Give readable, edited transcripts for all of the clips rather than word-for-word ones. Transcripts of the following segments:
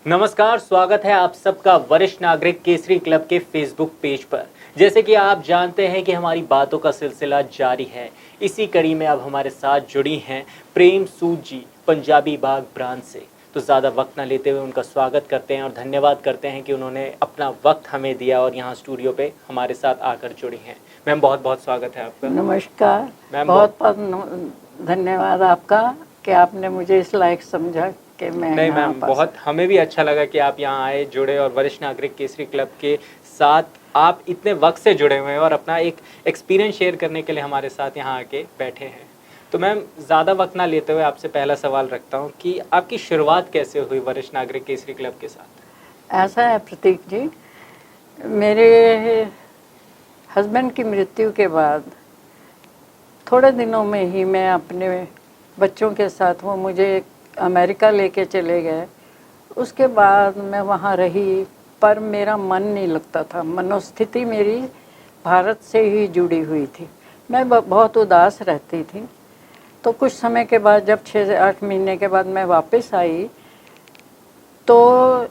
नमस्कार, स्वागत है आप सबका वरिष्ठ नागरिक केसरी क्लब के फेसबुक पेज पर। जैसे कि आप जानते हैं कि हमारी बातों का सिलसिला जारी है। इसी कड़ी में अब हमारे साथ जुड़ी हैं प्रेम सूद जी, पंजाबी बाग ब्रांच से। तो ज़्यादा वक्त ना लेते हुए उनका स्वागत करते हैं और धन्यवाद करते हैं कि उन्होंने अपना वक्त हमें दिया और यहाँ स्टूडियो पे हमारे साथ आकर जुड़ी हैं। मैम, बहुत बहुत स्वागत है आपका। नमस्कार। मैम, बहुत बहुत धन्यवाद आपका कि आपने मुझे इस लायक समझा कि मैं नहीं यहाँ मैम, पास। बहुत हमें भी अच्छा लगा कि आप यहाँ आए, जुड़े और वरिष्ठ नागरिक केसरी क्लब के साथ आप इतने वक्त से जुड़े हुए हैं और अपना एक एक्सपीरियंस शेयर करने के लिए हमारे साथ यहाँ आके बैठे हैं। तो मैम, ज़्यादा वक्त ना लेते हुए आपसे पहला सवाल रखता हूँ कि आपकी शुरुआत कैसे हुई वरिष्ठ नागरिक केसरी क्लब के साथ? ऐसा है प्रतीक जी, मेरे हस्बैंड की मृत्यु के बाद थोड़े दिनों में ही मैं अपने बच्चों के साथ, वो मुझे अमेरिका लेके चले गए। उसके बाद मैं वहाँ रही, पर मेरा मन नहीं लगता था। मनोस्थिति मेरी भारत से ही जुड़ी हुई थी। मैं बहुत उदास रहती थी। तो कुछ समय के बाद, जब 6 से 8 महीने के बाद मैं वापस आई, तो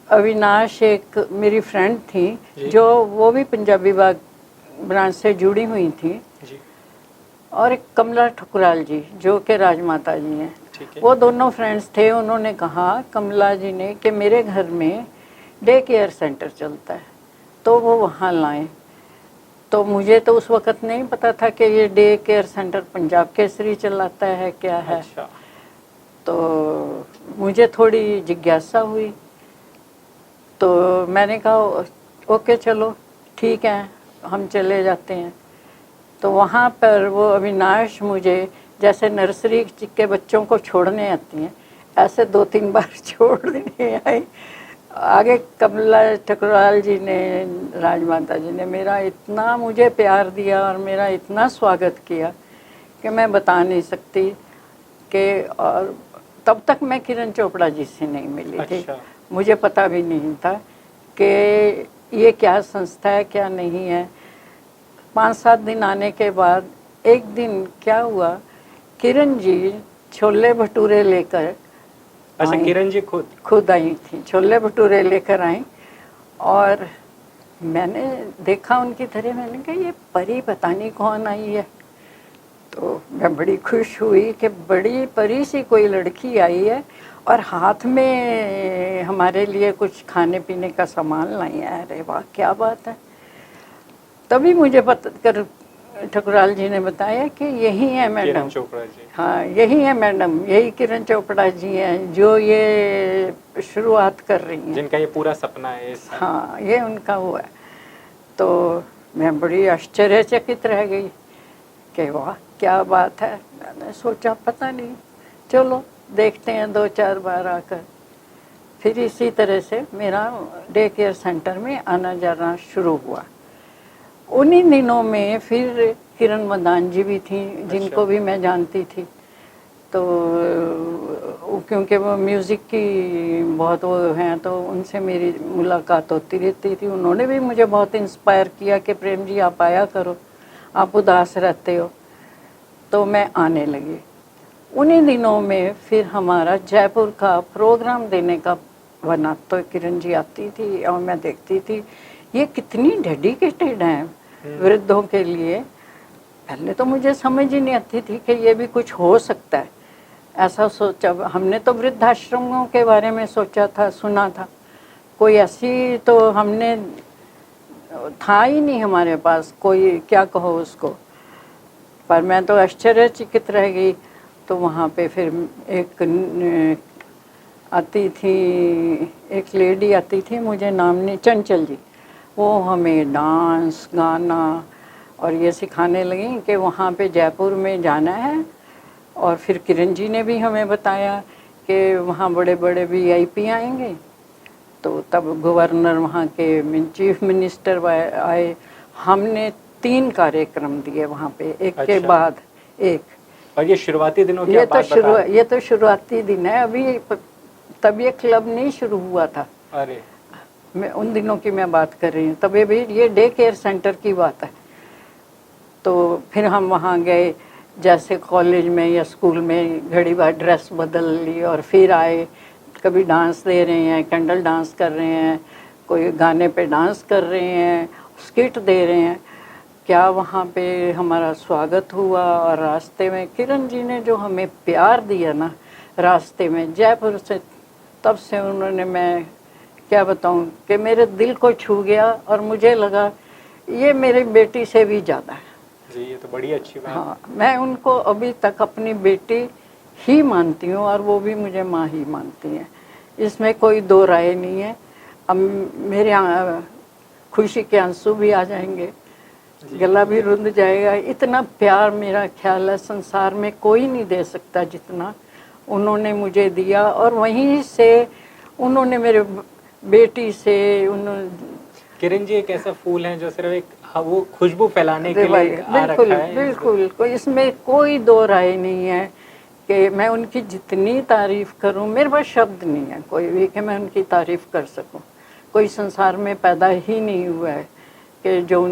अविनाश एक मेरी फ्रेंड थी जो वो भी पंजाबी बाग ब्रांच से जुड़ी हुई थी जी। और एक कमला ठकुराल जी जो कि राजमाता जी हैं। वो दोनों फ्रेंड्स थे। उन्होंने कहा, कमला जी ने, कि मेरे घर में डे केयर सेंटर चलता है तो वो वहाँ लाएं। तो मुझे तो उस वक़्त नहीं पता था कि ये day care centre Punjab Kesari चलाता है, क्या है। अच्छा। तो मुझे थोड़ी जिज्ञासा हुई, तो मैंने कहा ओके चलो ठीक है, हम चले जाते हैं। तो वहाँ पर वो अविनाश मुझे जैसे नर्सरी के बच्चों को छोड़ने आती हैं, ऐसे 2-3 बार छोड़ने आई। आगे कमला ठकुराल जी ने, राजमाता जी ने मेरा इतना मुझे प्यार दिया और मेरा इतना स्वागत किया कि मैं बता नहीं सकती। कि और तब तक मैं किरण चोपड़ा जी से नहीं मिली थी। मुझे पता भी नहीं था कि ये क्या संस्था है, क्या नहीं है। 5-7 दिन आने के बाद एक दिन क्या हुआ, किरण जी छोले भटूरे लेकर, अच्छा, किरण जी खुद आई थी, छोले भटूरे लेकर आई। और मैंने देखा उनकी तरह, मैंने कहा ये परी पता नहीं कौन आई है। तो मैं बड़ी खुश हुई कि बड़ी परी सी कोई लड़की आई है और हाथ में हमारे लिए कुछ खाने पीने का सामान लाई है। अरे वाह, क्या बात है। तभी मुझे पता कर ठकुराल जी ने बताया कि यही है मैडम, किरण चोपड़ा जी। हाँ यही है मैडम, यही किरण चोपड़ा जी हैं जो ये शुरुआत कर रही हैं, जिनका ये पूरा सपना है। हाँ, ये उनका हुआ है। तो मैं बड़ी आश्चर्यचकित रह गई कि वाह क्या बात है। मैंने सोचा पता नहीं, चलो देखते हैं 2-4 बार आकर। फिर इसी तरह से मेरा डे केयर सेंटर में आना जाना शुरू हुआ। उन्हीं दिनों में फिर किरण मदान जी भी थी, जिनको भी मैं जानती थी। तो क्योंकि वो म्यूज़िक की बहुत वो हैं, तो उनसे मेरी मुलाकात होती रहती थी। उन्होंने भी मुझे बहुत इंस्पायर किया कि प्रेम जी आप आया करो, आप उदास रहते हो। तो मैं आने लगी। उन्हीं दिनों में फिर हमारा जयपुर का प्रोग्राम देने का बना, तो किरण जी आती थी और मैं देखती थी ये कितनी डेडिकेटेड हैं वृद्धों के लिए। पहले तो मुझे समझ ही नहीं आती थी कि ये भी कुछ हो सकता है। ऐसा सोचा, हमने तो वृद्धाश्रमों के बारे में सोचा था, सुना था, कोई ऐसी तो हमने था ही नहीं हमारे पास, कोई क्या कहो उसको। पर मैं तो आश्चर्यचकित रह गई। तो वहाँ पे फिर एक आती थी, एक लेडी आती थी, मुझे नाम नहीं, चंचल जी, वो हमें डांस गाना और ये सिखाने लगी कि वहाँ पे जयपुर में जाना है। और फिर किरण जी ने भी हमें बताया कि वहाँ बड़े बड़े वीआईपी आएंगे। तो तब गवर्नर वहाँ के चीफ मिनिस्टर आए। हमने 3 कार्यक्रम दिए वहाँ पे, एक के बाद एक। और ये शुरुआती दिनों की बात बता रहे हैं? ये तो शुरुआती दिन है, अभी तब ये क्लब नहीं शुरू हुआ था। अरे, मैं उन दिनों की मैं बात कर रही हूँ, तब ये भी ये डे केयर सेंटर की बात है। तो फिर हम वहाँ गए, जैसे कॉलेज में या स्कूल में घड़ी बार ड्रेस बदल ली और फिर आए, कभी डांस दे रहे हैं, कैंडल डांस कर रहे हैं, कोई गाने पे डांस कर रहे हैं, स्किट दे रहे हैं। क्या वहाँ पे हमारा स्वागत हुआ। और रास्ते में किरण जी ने जो हमें प्यार दिया ना रास्ते में जयपुर से, तब से उन्होंने, मैं क्या बताऊँ कि मेरे दिल को छू गया और मुझे लगा ये मेरी बेटी से भी ज़्यादा है। जी, ये तो बड़ी अच्छी बात। हाँ, मैं उनको अभी तक अपनी बेटी ही मानती हूँ और वो भी मुझे माँ ही मानती हैं, इसमें कोई दो राय नहीं है। अब मेरे खुशी के आंसू भी आ जाएंगे, गला भी रुंध जाएगा। इतना प्यार मेरा ख्याल है संसार में कोई नहीं दे सकता जितना उन्होंने मुझे दिया। और वहीं से उन्होंने मेरे बेटी से किरण जी एक ऐसा फूल है जो सिर्फ एक वो खुशबू फैलाने के भाई, लिए आ रखा है। बिल्कुल कोई इसमें कोई दो राय नहीं है कि मैं उनकी जितनी तारीफ करूं, मेरे पास शब्द नहीं है कोई भी कि मैं उनकी तारीफ कर सकूं। कोई संसार में पैदा ही नहीं हुआ है कि जो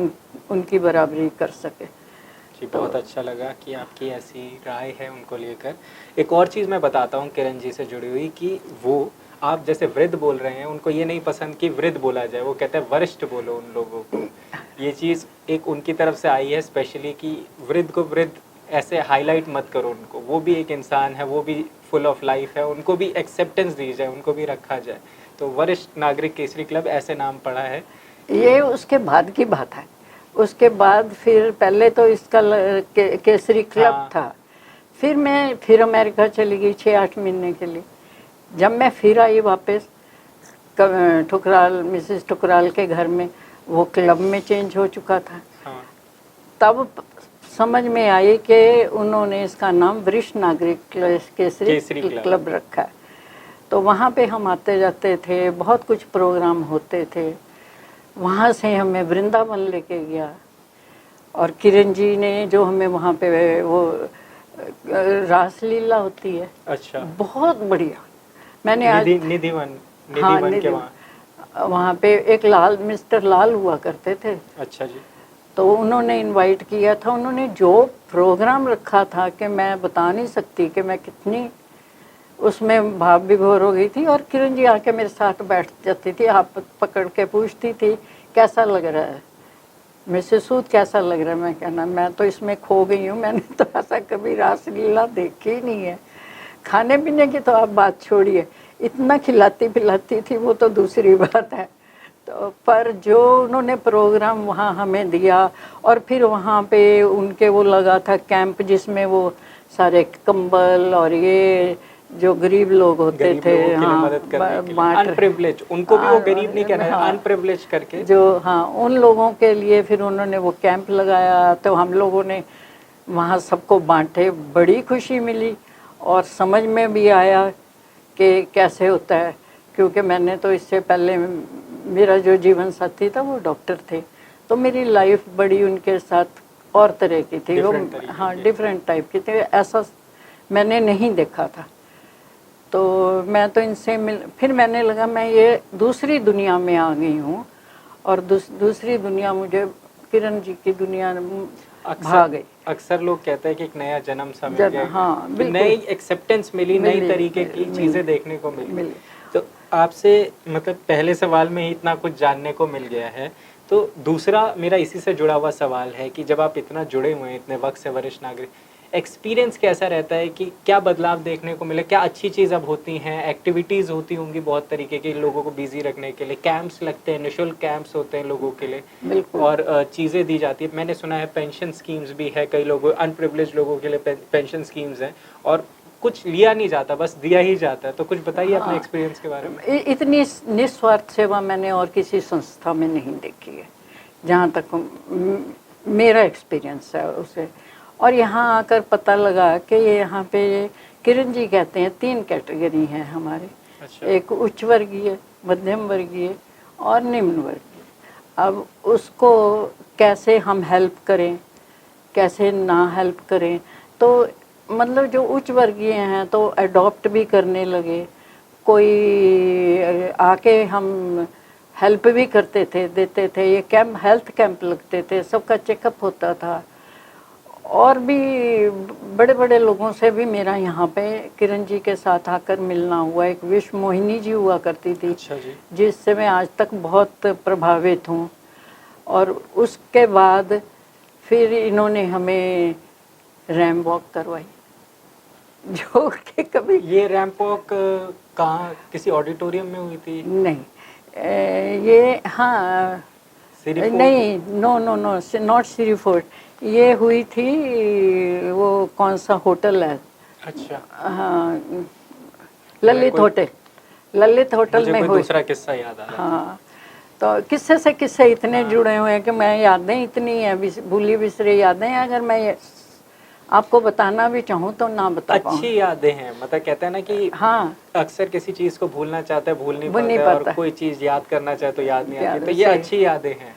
उनकी बराबरी कर सके। जी, बहुत अच्छा लगा कि आपकी ऐसी राय है उनको लेकर। एक और चीज़ मैं बताता हूँ किरण जी से जुड़ी हुई कि वो, आप जैसे वृद्ध बोल रहे हैं, उनको ये नहीं पसंद कि वृद्ध बोला जाए, वो कहते हैं वरिष्ठ बोलो उन लोगों को। ये चीज़ एक उनकी तरफ से आई है स्पेशली कि वृद्ध को वृद्ध ऐसे हाईलाइट मत करो उनको, वो भी एक इंसान है, वो भी फुल ऑफ लाइफ है, उनको भी एक्सेप्टेंस दी जाए, उनको भी रखा जाए। तो वरिष्ठ नागरिक केसरी क्लब ऐसे नाम पड़ा है। ये उसके बाद की बात है। उसके बाद फिर पहले तो इसका केसरी क्लब हाँ। था। फिर मैं फिर अमेरिका चली गई 6-8 महीने के लिए। जब मैं फिर आई वापस ठुकराल, मिसेस ठुकराल के घर में, वो क्लब में चेंज हो चुका था। हाँ। तब समझ में आई कि उन्होंने इसका नाम वरिष्ठ नागरिक केसरी क्लब रखा है। तो वहाँ पे हम आते जाते थे, बहुत कुछ प्रोग्राम होते थे। वहाँ से हमें वृंदावन लेके गया और किरण जी ने जो हमें वहाँ पे वो रासलीला होती है, अच्छा, बहुत बढ़िया। मैंने आज निधिवन हाँ, के वहाँ पे एक लाल, मिस्टर लाल हुआ करते थे। अच्छा जी। तो उन्होंने इनवाइट किया था। उन्होंने जो प्रोग्राम रखा था कि मैं बता नहीं सकती कि मैं कितनी उसमें भाव विभोर हो गई थी। और किरण जी आके मेरे साथ बैठ जाती थी, हाथ पकड़ के पूछती थी कैसा लग रहा है मिसेस सूद, कैसा लग रहा है। मैं कहना मैं तो इसमें खो गई हूँ, मैंने तो ऐसा कभी रासलीला देखी ही नहीं है। खाने पीने की तो आप बात छोड़िए, इतना खिलाती पिलाती थी वो तो दूसरी बात है। तो पर जो उन्होंने प्रोग्राम वहाँ हमें दिया, और फिर वहाँ पे उनके वो लगा था कैंप जिसमें वो सारे कंबल और ये जो गरीब लोग होते थे, हाँ, अनप्रिविलेज, उनको भी वो गरीब नहीं कहना है, अनप्रिविलेज करके जो, हाँ, उन लोगों के लिए फिर उन्होंने वो कैंप लगाया। तो हम लोगों ने वहाँ सबको बांटे, बड़ी खुशी मिली और समझ में भी आया कि कैसे होता है। क्योंकि मैंने तो इससे पहले, मेरा जो जीवन साथी था वो डॉक्टर थे, तो मेरी लाइफ बड़ी उनके साथ और तरह की थी, वो हाँ डिफरेंट टाइप की थी, ऐसा मैंने नहीं देखा था। तो मैं तो इनसे फिर मैंने लगा मैं ये दूसरी दुनिया में आ गई हूँ, और दूसरी दुनिया मुझे किरण जी की दुनिया भा गई। अक्सर लोग कहते हैं कि एक नया जन्म सा मिल गया, हाँ, नई एक्सेप्टेंस मिली, नई तरीके की चीज़ें देखने को मिली। तो आपसे मतलब पहले सवाल में ही इतना कुछ जानने को मिल गया है। तो दूसरा मेरा इसी से जुड़ा हुआ सवाल है कि जब आप इतना जुड़े हुए हैं इतने वक्त से वरिष्ठ नागरिक, एक्सपीरियंस कैसा रहता है कि क्या बदलाव देखने को मिले, क्या अच्छी चीज़ अब होती हैं, एक्टिविटीज़ होती होंगी बहुत तरीके की लोगों को बिजी रखने के लिए, कैंप्स लगते हैं, निःशुल्क कैंप्स होते हैं लोगों के लिए, और चीज़ें दी जाती है। मैंने सुना है पेंशन स्कीम्स भी है, कई लोगों, अनप्रिविलेज लोगों के लिए पेंशन स्कीम्स हैं, और कुछ लिया नहीं जाता, बस दिया ही जाता है। तो कुछ बताइए अपने एक्सपीरियंस के बारे में। इतनी निस्वार्थ सेवा मैंने और किसी संस्था में नहीं देखी है, जहाँ तक मेरा एक्सपीरियंस है उसे। और यहाँ आकर पता लगा कि ये यहाँ पे किरण जी कहते हैं 3 कैटेगरी हैं हमारे। अच्छा। एक उच्च वर्गीय, मध्यम वर्गीय और निम्न वर्गीय। अब उसको कैसे हम हेल्प करें, कैसे ना हेल्प करें, तो मतलब जो उच्च वर्गीय हैं तो अडॉप्ट भी करने लगे, कोई आके हम हेल्प भी करते थे, देते थे। ये कैंप, हेल्थ कैंप लगते थे, सबका चेकअप होता था। और भी बड़े बड़े लोगों से भी मेरा यहाँ पे किरण जी के साथ आकर मिलना हुआ। एक विश्व मोहिनी जी हुआ करती थी, अच्छा जी। जिससे मैं आज तक बहुत प्रभावित हूँ। और उसके बाद फिर इन्होंने हमें रैम्प वॉक करवाई, जो कि कभी ये रैंप वॉक कहाँ, किसी ऑडिटोरियम में हुई थी? नहीं, ये हाँ सिरी फोर्ट? नहीं, no no no, not Shri Fort. ये हुई थी, वो कौन सा होटल है, अच्छा, हाँ, ललित होटल, ललित होटल मुझे में कोई हुई। दूसरा किस्सा याद आ रहा है। हाँ, तो किस्से से किस्से इतने हाँ। जुड़े हुए हैं कि मैं यादें इतनी हैं, भूली बिसरी यादें हैं। अगर मैं आपको बताना भी चाहूँ तो ना बता पाऊँ। अच्छी यादें हैं, मतलब कहते हैं ना कि हाँ, अक्सर किसी चीज को भूलना चाहते हैं, भूल नहीं वो नहीं पाते, और पता। कोई चीज याद करना चाहे तो याद नहीं आती, तो ये सही। अच्छी यादें हैं।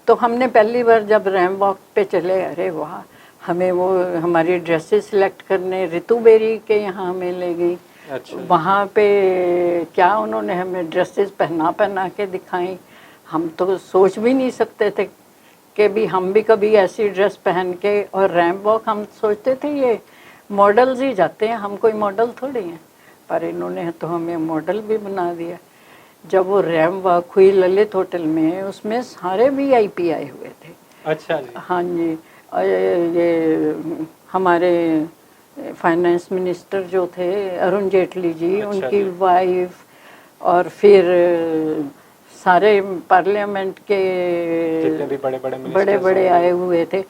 तो हमने पहली बार जब रैम्प वॉक पे चले, अरे वाह, हमें वो हमारी ड्रेसेस सिलेक्ट करने रितु बेरी के यहाँ हमें ले गई। अच्छा। वहाँ पे क्या उन्होंने हमें ड्रेसेस पहना पहना के दिखाई। हम तो सोच भी नहीं सकते थे कि भी हम भी कभी ऐसी ड्रेस पहन के, और रैम्प वॉक हम सोचते थे ये मॉडल्स ही जाते हैं, हम कोई मॉडल थोड़ी हैं, पर इन्होंने तो हमें मॉडल भी बना दिया। जब वो रैम्प वॉक हुई ललित होटल में, उसमें सारे VIP आए हुए थे। अच्छा जी। हाँ जी, और ये हमारे फाइनेंस मिनिस्टर जो थे अरुण जेटली जी, अच्छा उनकी जी। वाइफ, और फिर सारे पार्लियामेंट के जितने भी बड़े बड़े बड़े बड़े आए हुए थे।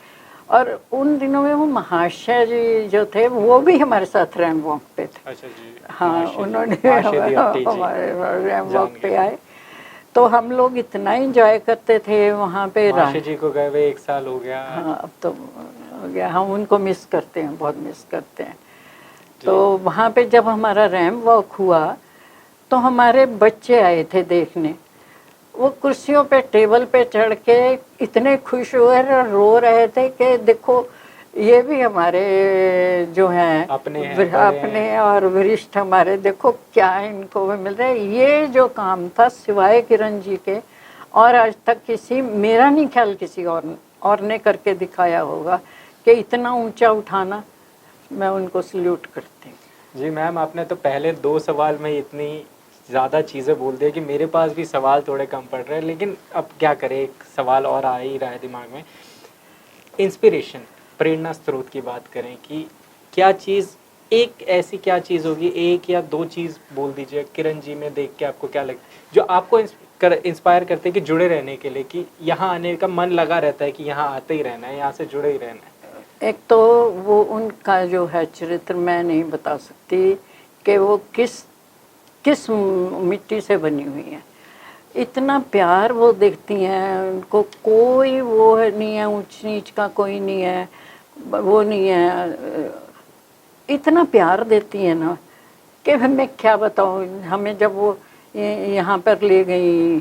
और उन दिनों में वो महाशय जी जो थे वो भी हमारे साथ रैम्प वॉक पे थे। अच्छा जी। हाँ, महाशय जी, उन्होंने महाशय दियोटी जी। हमारे रैम्प जान वॉक पे गया। आए। तो हम लोग इतना एंजॉय करते थे वहाँ पे। महाशय जी को गए हुए 1 साल हो गया। हाँ, अब तो हो गया, हम उनको मिस करते हैं, बहुत मिस करते हैं। जी। तो वहाँ पे जब हमारा रैम्प वॉक हुआ तो हमारे बच्चे आए थे देखने। वो कुर्सियों पे टेबल पे चढ़ के इतने खुश हुए और रो रहे थे कि देखो ये भी हमारे जो हैं अपने हैं, बड़े अपने हैं। और वरिष्ठ हमारे, देखो क्या इनको भी मिल रहा है। ये जो काम था सिवाय किरण जी के और आज तक किसी, मेरा नहीं ख्याल किसी और ने करके दिखाया होगा कि इतना ऊंचा उठाना। मैं उनको सल्यूट करती हूँ। जी मैम, आपने तो पहले 2 सवाल में इतनी ज़्यादा चीज़ें बोल दी कि मेरे पास भी सवाल थोड़े कम पड़ रहे हैं, लेकिन अब क्या करें, एक सवाल और आ ही रहा है दिमाग में। इंस्पिरेशन, प्रेरणा स्रोत की बात करें कि क्या चीज़, एक ऐसी क्या चीज़ होगी, 1 या 2 चीज़ बोल दीजिए किरण जी में देख के आपको क्या लगता है जो आपको इंस्पायर करते हैं कि जुड़े रहने के लिए, कि यहाँ आने का मन लगा रहता है कि यहाँ आते ही रहना है, यहाँ से जुड़े ही रहना है? एक तो वो उनका जो है चरित्र, मैं नहीं बता सकती कि वो किस किस मिट्टी से बनी हुई है। इतना प्यार वो देखती हैं, उनको कोई वो नहीं है, ऊंच नीच का कोई नहीं है, वो नहीं है, इतना प्यार देती है ना कि मैं क्या बताऊँ। हमें जब वो यहाँ पर ले गई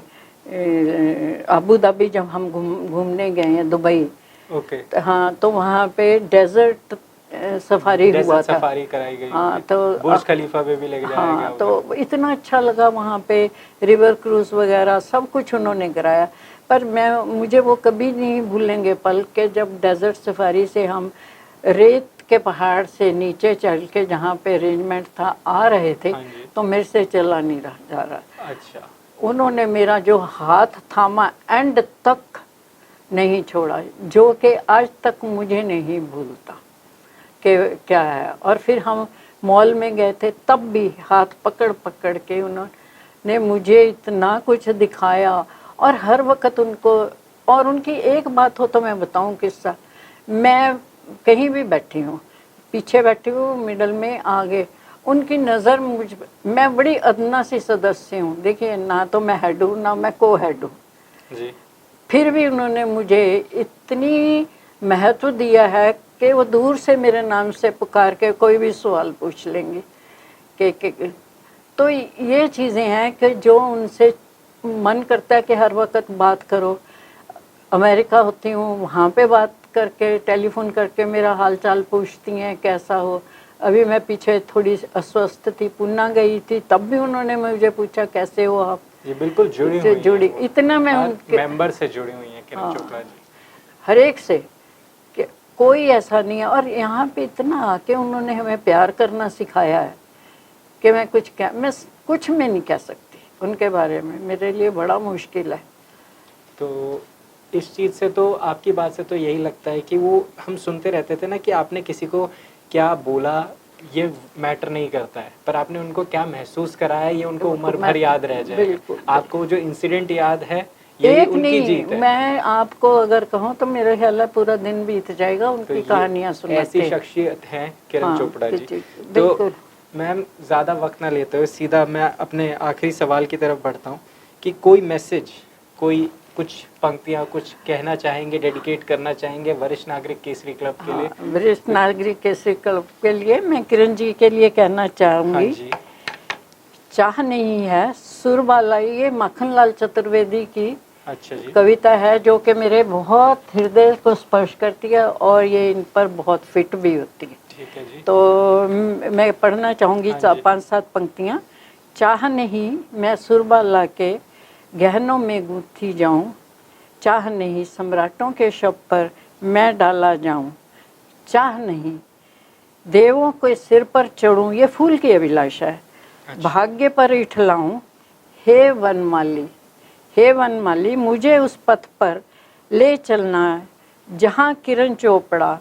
अबू धाबी, जब हम घूमने गए हैं दुबई, ओके। हाँ, तो वहाँ पे डेजर्ट सफारी हुआ था। सफारी कराई गई। हाँ, तो बुर्ज खलीफा पे भी लेके जाया गया हाँ, होगा। तो इतना अच्छा लगा वहाँ पे, रिवर क्रूज वगैरह सब कुछ उन्होंने कराया। पर मुझे वो कभी नहीं भूलेंगे पल के जब डेजर्ट सफारी से हम रेत के पहाड़ से नीचे चल के जहाँ पे अरेंजमेंट था आ रहे थे। हाँ जी। तो मेरे से चला नहीं रहा जा रहा। अच्छा। उन्होंने मेरा जो हाथ थामा एंड तक नहीं छोड़ा, जो कि आज तक मुझे नहीं भूलता कि क्या है। और फिर हम मॉल में गए थे, तब भी हाथ पकड़ पकड़ के उन्होंने मुझे इतना कुछ दिखाया। और हर वक्त उनको, और उनकी एक बात हो तो मैं बताऊं किस्सा। मैं कहीं भी बैठी हूँ, पीछे बैठी हूँ, मिडल में, आगे, उनकी नज़र मुझ, मैं बड़ी अदना सी सदस्य हूँ, देखिए, ना तो मैं हेड हूँ ना मैं को हेड हूँ, जी। फिर भी उन्होंने मुझे इतनी महत्व दिया है कि वो दूर से मेरे नाम से पुकार के कोई भी सवाल पूछ लेंगे कि तो ये चीज़ें हैं कि जो उनसे मन करता है कि हर वक्त बात करो। अमेरिका होती हूँ, वहाँ पे बात करके, टेलीफोन करके मेरा हाल चाल पूछती हैं कैसा हो। अभी मैं पीछे थोड़ी अस्वस्थ थी, पुणे गई थी, तब भी उन्होंने मुझे पूछा कैसे हो आप। ये बिल्कुल जुड़ी हुई जुड़ी, हैं, इतना मैं हर उनके मेंबर से जुड़ी हुई हैं किरण हाँ, चोपड़ा जी। हर एक से कि कोई ऐसा नहीं है। और यहाँ पे इतना आके उन्होंने हमें प्यार करना सिखाया है कि मैं कुछ में नहीं कह सकती उनके बारे में, मेरे लिए बड़ा मुश्किल है। तो इस चीज़ से तो आपकी बात से तो यही लगता है कि वो हम सुनते रहते थे ना कि आपने किसी को क्या बोला ये मैटर नहीं करता है, पर आपने उनको क्या महसूस कराया ये उनको उम्र भर याद रह जाएगा। बिल्कुल। आपको जो इंसिडेंट याद है यही एक उनकी नहीं, जीत है। मैं आपको अगर कहूँ तो मेरा ख्याल है पूरा दिन बीत जाएगा तो उनकी ये कहानियां सुनाते। ऐसी शख्सियत हैं किरण हाँ, चोपड़ा जी। बिल्कुल। तो मैम ज़्यादा वक्त ना लेते हुए सीधा मैं अपने आखिरी सवाल की तरफ बढ़ता हूँ कि कोई मैसेज, कोई कुछ पंक्तियाँ कुछ कहना चाहेंगे, डेडिकेट करना चाहेंगे वरिष्ठ नागरिक केसरी क्लब के लिए? हाँ, वरिष्ठ नागरिक केसरी क्लब के लिए मैं किरण जी के लिए कहना हाँ चाहूँगी, जी। चाह नहीं है सुर वाला, ये माखनलाल चतुर्वेदी की अच्छा जी। कविता है जो कि मेरे बहुत हृदय को स्पर्श करती है और ये इन पर बहुत फिट भी होती है। ठीक है जी। तो मैं पढ़ना चाहूँगी हाँ जी। 5-7 पंक्तियाँ। चाह नहीं मैं सुरबाला के गहनों में गूंथी जाऊँ, चाह नहीं सम्राटों के शव पर मैं डाला जाऊँ, चाह नहीं देवों के सिर पर चढ़ूँ, ये फूल की अभिलाषा है। अच्छा। भाग्य पर इठलाऊँ हे वनमाली, हे वनमाली मुझे उस पथ पर ले चलना है जहाँ किरण चोपड़ा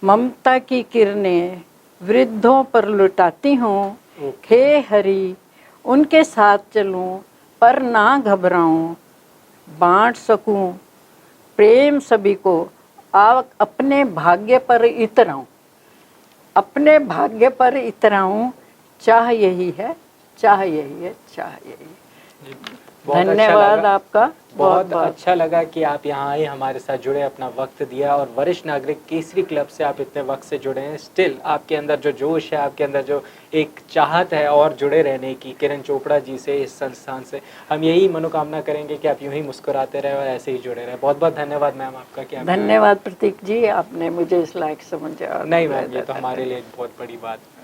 ममता की किरणें वृद्धों पर लुटाती हूँ। हे हरि उनके साथ चलूँ पर ना घबराऊँ, बांट सकूँ प्रेम सभी को, अपने भाग्य पर इतराऊँ, अपने भाग्य पर इतराऊँ, चाह यही है, चाह यही है, चाह यही है। बहुत धन्यवाद अच्छा लगा। आपका, बहुत अच्छा लगा कि आप यहाँ आए, हमारे साथ जुड़े, अपना वक्त दिया और वरिष्ठ नागरिक केसरी क्लब से आप इतने वक्त से जुड़े हैं। स्टिल आपके अंदर जो जोश है, आपके अंदर जो एक चाहत है और जुड़े रहने की किरण चोपड़ा जी से, इस संस्थान से, हम यही मनोकामना करेंगे कि आप यूं ही मुस्कुराते रहे और ऐसे ही जुड़े रहे। बहुत बहुत धन्यवाद मैम आपका कि आप धन्यवाद प्रतीक जी, आपने मुझे इस लायक समझा। नहीं मैम, ये तो हमारे लिए बहुत बड़ी बात है।